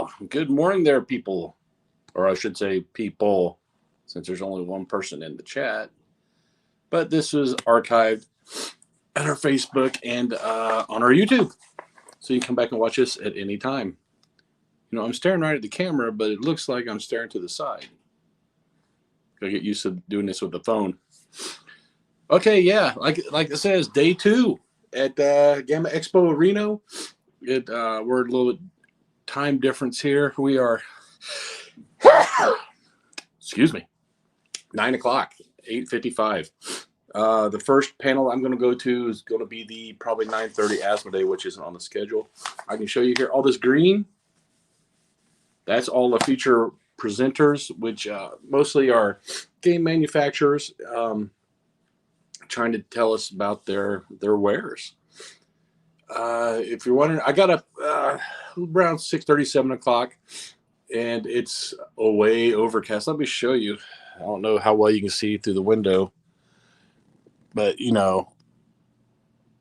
Well, good morning there, people. Or I should say people, since there's only one person in the chat. But this was archived at our Facebook and on our YouTube. So you can come back and watch this at any time. You know, I'm staring right at the camera, but it looks like I'm staring to the side. Gotta get used to doing this with the phone. Okay, yeah, like it says, day 2 at GAMA Expo Reno. We're a little bit time difference here. We are, excuse me, 9 o'clock, 8:55. The first panel I'm going to go to is going to be the probably 9:30 Asthma Day, which isn't on the schedule. I can show you here all this green. That's all the feature presenters, which mostly are game manufacturers trying to tell us about their wares. If you're wondering, I got up around 6:30, 7 o'clock, and it's way overcast. Let me show you. I don't know how well you can see through the window, but you know,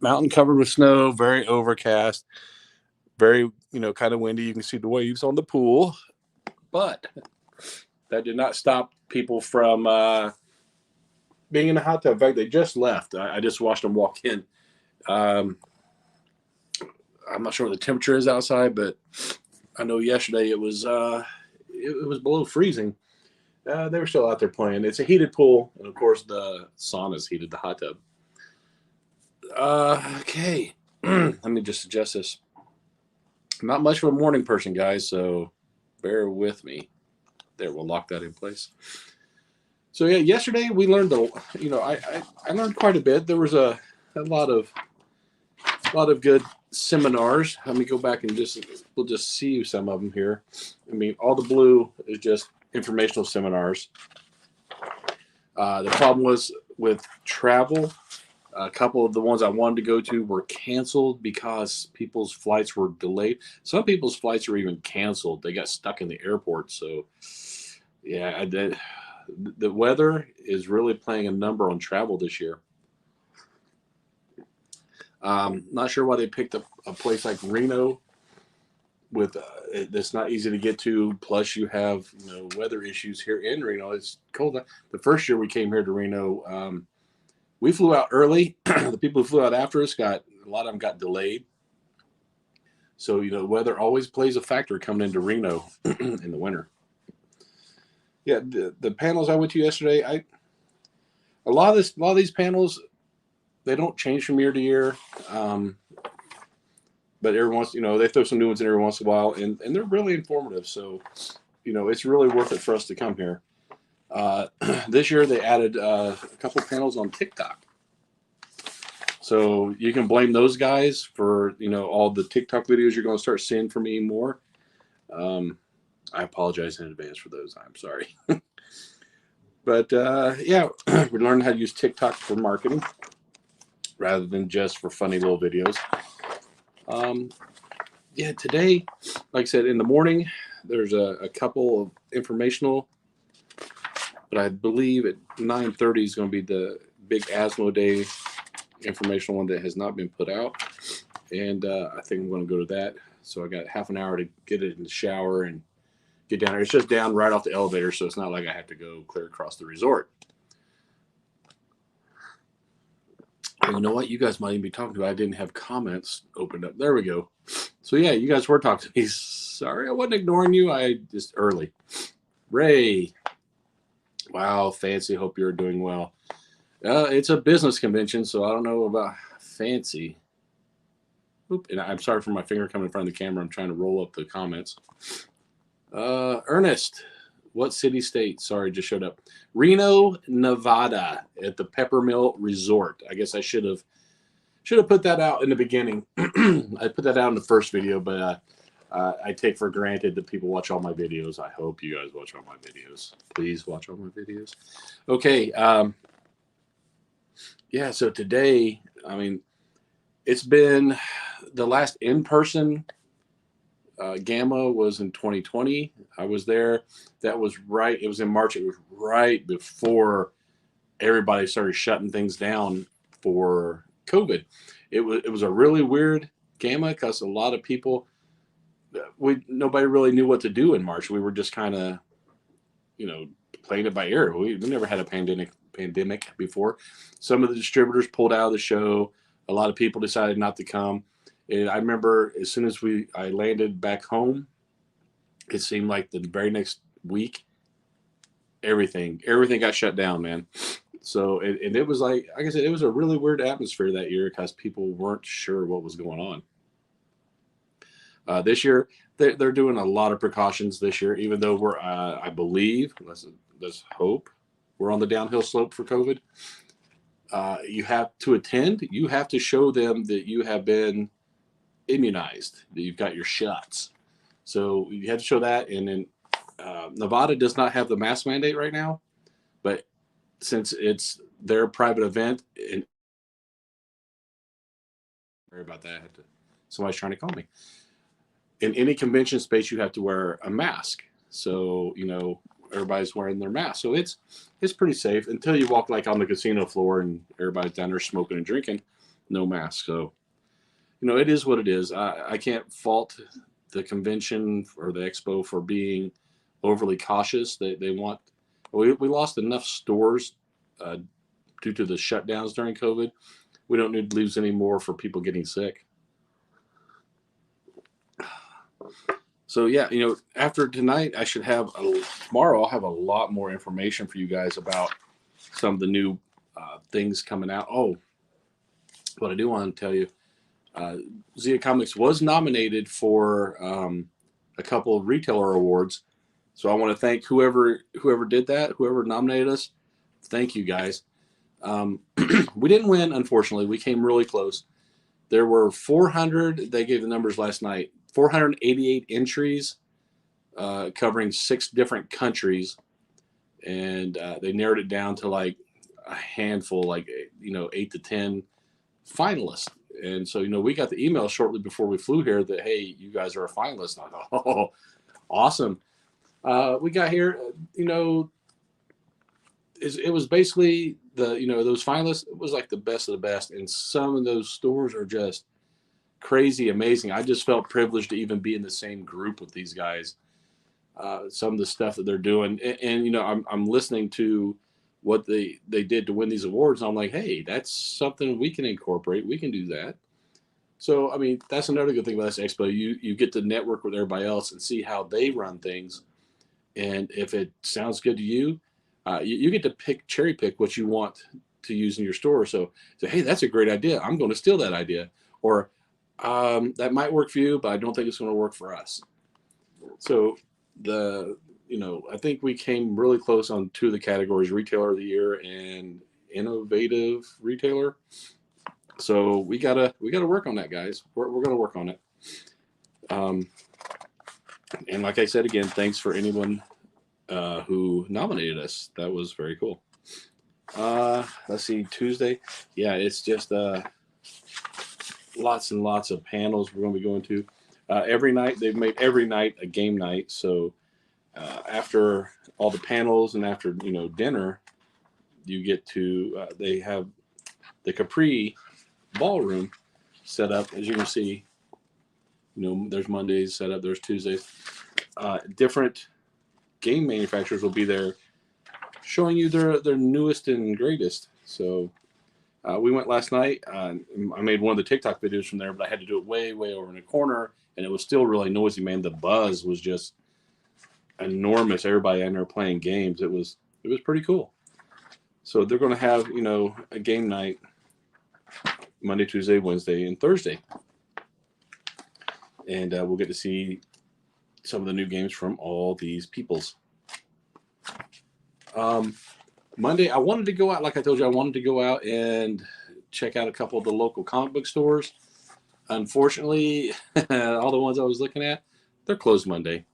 mountain covered with snow, very overcast, very, kind of windy. You can see the waves on the pool, but that did not stop people from being in the hot tub. In fact, they just left. I just watched them walk in. I'm not sure what the temperature is outside, but I know yesterday it was below freezing. They were still out there playing. It's a heated pool, and of course the sauna's heated, the hot tub. Okay, let me just adjust this. I'm not much of a morning person, guys, so bear with me. There, we'll lock that in place. So yeah, yesterday we learned I learned quite a bit. There was a lot of good seminars. Let me go back and we'll just see some of them here. I mean, all the blue is just informational seminars. The problem was with travel. A couple of the ones I wanted to go to were canceled because people's flights were delayed. Some people's flights were even canceled. They got stuck in the airport. So yeah, the weather is really playing a number on travel this year. Not sure why they picked a place like Reno with that's not easy to get to. Plus, you have weather issues here in Reno. It's cold. The first year we came here to Reno, we flew out early. The people who flew out after us a lot of them got delayed. So weather always plays a factor coming into Reno in the winter. Yeah, the panels I went to yesterday, a lot of these panels, they don't change from year to year, but every once, they throw some new ones in every once in a while, and they're really informative. So, it's really worth it for us to come here. This year they added a couple panels on TikTok, so you can blame those guys for all the TikTok videos you're going to start seeing from me more. I apologize in advance for those. I'm sorry, but yeah, we learned how to use TikTok for marketing rather than just for funny little videos. Yeah, today, like I said, in the morning, there's a couple of informational, but I believe at 9:30 is going to be the big Asthma Day informational one that has not been put out. And I think I'm going to go to that. So I got half an hour to get it in the shower and get down there. It's just down right off the elevator, so it's not like I have to go clear across the resort. And you know what? You guys might even be talking to. I didn't have comments opened up. There we go. So yeah, you guys were talking to me. Sorry, I wasn't ignoring you. I just early. Ray. Wow, fancy. Hope you're doing well. It's a business convention, so I don't know about fancy. Oop, and I'm sorry for my finger coming in front of the camera. I'm trying to roll up the comments. Ernest. What city, state? Sorry, just showed up. Reno, Nevada, at the Peppermill Resort. I guess I should have put that out in the beginning. I put that out in the first video, but I take for granted that people watch all my videos. I hope you guys watch all my videos. Please watch all my videos. Okay. Yeah. So today, I mean, it's been the last in-person. GAMA was in 2020. I was there. That was right. It was in March. It was right before everybody started shutting things down for COVID. It was a really weird GAMA because a lot of people nobody really knew what to do in March. We were just kind of, playing it by ear. We never had a pandemic before. Some of the distributors pulled out of the show. A lot of people decided not to come. And I remember as soon as I landed back home, it seemed like the very next week, everything got shut down, man. So and it was like I said, it was a really weird atmosphere that year because people weren't sure what was going on. This year, they're doing a lot of precautions this year, even though we're, I believe, let's hope, we're on the downhill slope for COVID. You have to attend. You have to show them that you have been immunized, that you've got your shots. So you have to show that. And then Nevada does not have the mask mandate right now, but since it's their private event, and sorry about that, somebody's trying to call me. In any convention space, you have to wear a mask. So everybody's wearing their mask. So it's pretty safe until you walk like on the casino floor and everybody's down there smoking and drinking, no mask. So it is what it is. I can't fault the convention or the expo for being overly cautious. We lost enough stores due to the shutdowns during COVID. We don't need to lose any more for people getting sick. So yeah, after tonight, tomorrow I'll have a lot more information for you guys about some of the new things coming out. Oh, what I do want to tell you, Zia Comics was nominated for a couple of retailer awards. So I want to thank whoever did that, whoever nominated us. Thank you guys. We didn't win, unfortunately. We came really close. There were 400. They gave the numbers last night. 488 entries covering 6 different countries, and they narrowed it down to like a handful, like 8 to 10 finalists. And so we got the email shortly before we flew here that, hey, you guys are a finalist. And I thought, oh, awesome. We got here, it was basically those finalists. It was like the best of the best, and some of those stores are just crazy amazing. I just felt privileged to even be in the same group with these guys. Some of the stuff that they're doing, and I'm listening to what they did to win these awards, and I'm like, hey, that's something we can incorporate. We can do that. So I mean, that's another good thing about this expo. You get to network with everybody else and see how they run things, and if it sounds good to you, you get to cherry pick what you want to use in your store. So say, hey, that's a great idea. I'm going to steal that idea, or that might work for you, but I don't think it's going to work for us. So I think we came really close on 2 of the categories: Retailer of the Year and Innovative Retailer. So we gotta work on that, guys. We're gonna work on it. And like I said again, thanks for anyone who nominated us. That was very cool. Let's see, Tuesday. Yeah, it's just lots and lots of panels we're going to be going to. Every night, they've made every night a game night. So after all the panels and after dinner, you get to they have the Capri ballroom set up. As you can see, there's Mondays set up, there's Tuesdays. Different game manufacturers will be there showing you their newest and greatest. So we went last night. I made one of the TikTok videos from there, but I had to do it way, way over in the corner, and it was still really noisy, man. The buzz was just enormous. Everybody in there playing games. It was pretty cool. So they're going to have a game night Monday, Tuesday, Wednesday, and Thursday, and we'll get to see some of the new games from all these peoples. Monday, I wanted to go out, like I told you, I wanted to go out and check out a couple of the local comic book stores. Unfortunately, all the ones I was looking at, they're closed Monday.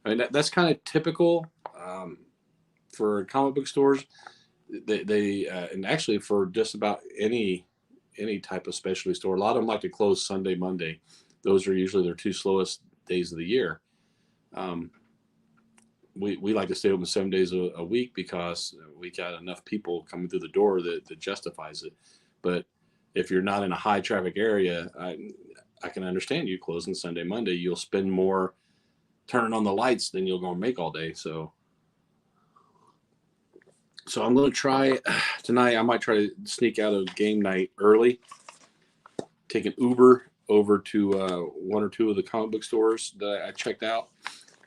I mean, that's kind of typical for comic book stores. They and actually for just about any type of specialty store, a lot of them like to close Sunday, Monday. Those are usually their 2 slowest days of the year. We like to stay open 7 days a week because we got enough people coming through the door that justifies it. But if you're not in a high traffic area, I can understand you closing Sunday, Monday. You'll spend more turning on the lights than you'll go and make all day. So I'm going to try tonight. I might try to sneak out of game night early, take an Uber over to one or two of the comic book stores that I checked out,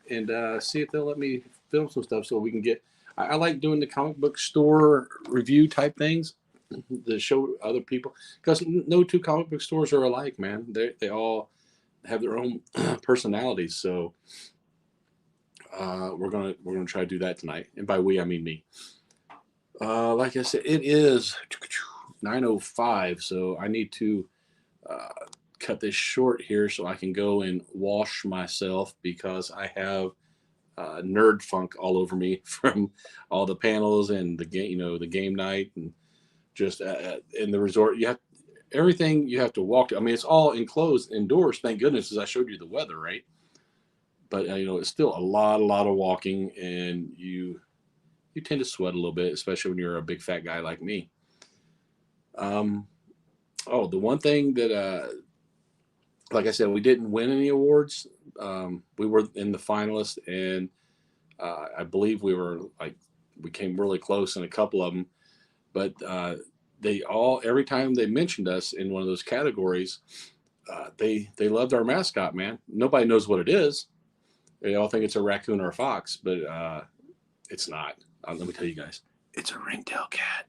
and see if they'll let me film some stuff so we can get. I like doing the comic book store review type things to show other people, because no two comic book stores are alike, man. They all have their own personalities. So we're gonna try to do that tonight, and by we I mean me. Like I said, it is 9:05, so I need to cut this short here so I can go and wash myself, because I have nerd funk all over me from all the panels and the game, the game night, and just in the resort. You have everything you have to walk to. I mean, it's all enclosed indoors. Thank goodness, as I showed you the weather, right? But it's still a lot of walking, and you tend to sweat a little bit, especially when you're a big fat guy like me. Oh, the one thing that, like I said, we didn't win any awards. We were in the finalists, and I believe we came really close in a couple of them. But every time they mentioned us in one of those categories, they loved our mascot, man. Nobody knows what it is. They all think it's a raccoon or a fox, but it's not. Let me tell you guys, it's a ringtail cat.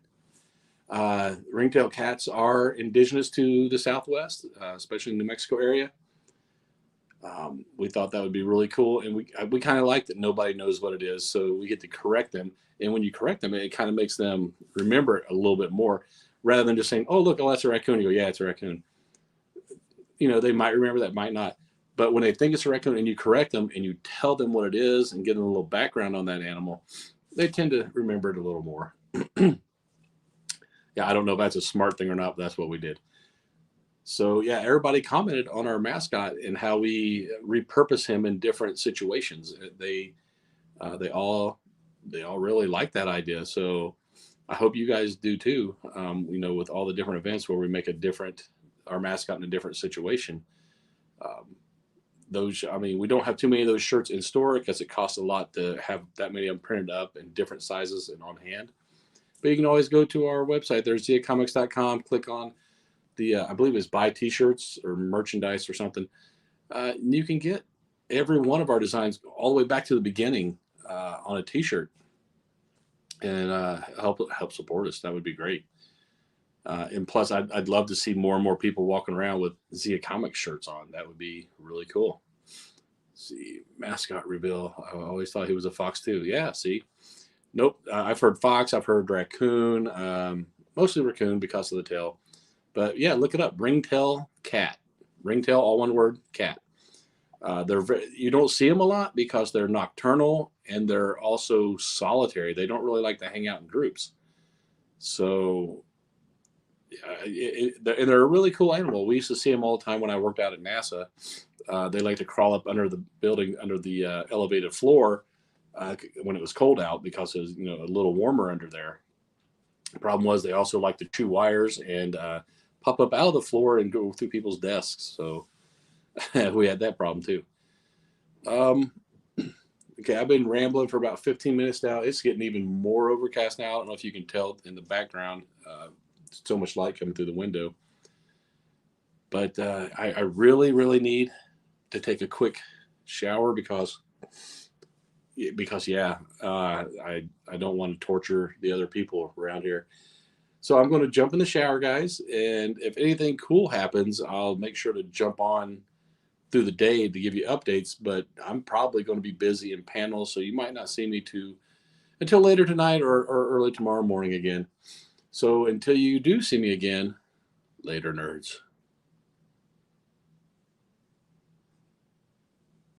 Ringtail cats are indigenous to the Southwest, especially in the New Mexico area. We thought that would be really cool, and we kind of like that nobody knows what it is, so we get to correct them. And when you correct them, it kind of makes them remember it a little bit more, rather than just saying, "Oh, look, that's a raccoon." You go, "Yeah, it's a raccoon." They might remember that, might not. But when they think it's a raccoon and you correct them and you tell them what it is and give them a little background on that animal, they tend to remember it a little more. Yeah, I don't know if that's a smart thing or not, but that's what we did. So yeah, everybody commented on our mascot and how we repurpose him in different situations. They all really like that idea. So I hope you guys do too. With all the different events where we make our mascot in a different situation. We don't have too many of those shirts in store because it costs a lot to have that many of them printed up in different sizes and on hand. But you can always go to our website. There's zeacomics.com. Click on the I believe it's buy t-shirts or merchandise or something. You can get every one of our designs all the way back to the beginning on a t-shirt, and help support us. That would be great. And plus, I'd love to see more and more people walking around with Zia Comics shirts on. That would be really cool. See, mascot reveal. I always thought he was a fox too. Yeah, see. Nope. I've heard fox. I've heard raccoon. Mostly raccoon because of the tail. But yeah, look it up. Ringtail cat. Ringtail, all one word, cat. You don't see them a lot because they're nocturnal and they're also solitary. They don't really like to hang out in groups. So they're a really cool animal. We used to see them all the time when I worked out at NASA. They like to crawl up under the building, under the elevated floor when it was cold out, because it was a little warmer under there. The problem was they also like to chew wires and pop up out of the floor and go through people's desks. So we had that problem too. Okay, I've been rambling for about 15 minutes now. It's getting even more overcast now. I don't know if you can tell in the background. So much light coming through the window. But I really, really need to take a quick shower because I don't want to torture the other people around here. So I'm going to jump in the shower, guys. And if anything cool happens, I'll make sure to jump on through the day to give you updates. But I'm probably going to be busy in panels, so you might not see me until later tonight or early tomorrow morning again. So until you do see me again, later, nerds.